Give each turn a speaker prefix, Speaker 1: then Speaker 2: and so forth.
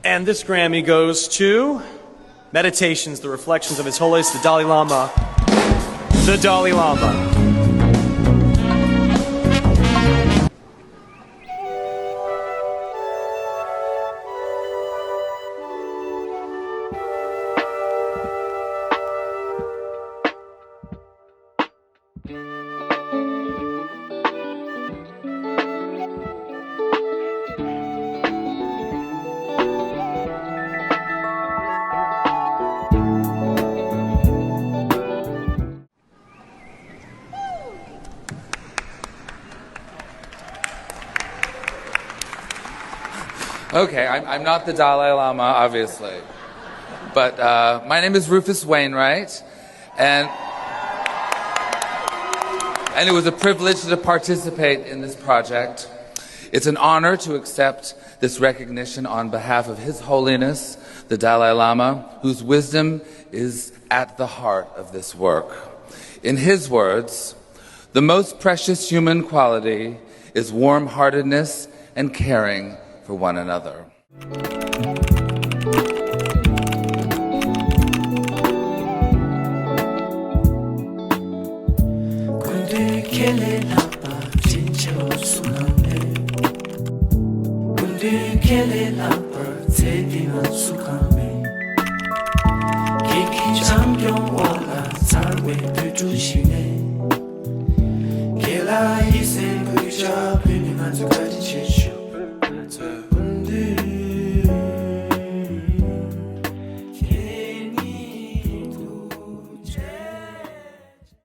Speaker 1: And this Grammy goes to Meditations, the Reflections of His Holiness the Dalai Lama. The Dalai Lama.
Speaker 2: Okay, I'm not the Dalai Lama, obviously. But my name is Rufus Wainwright, and it was a privilege to participate in this project. It's an honor to accept this recognition on behalf of His Holiness, the Dalai Lama, whose wisdom is at the heart of this work. In his words, the most precious human quality is warm-heartedness and caring for one another.
Speaker 3: Kela isen kuja pini manzo kati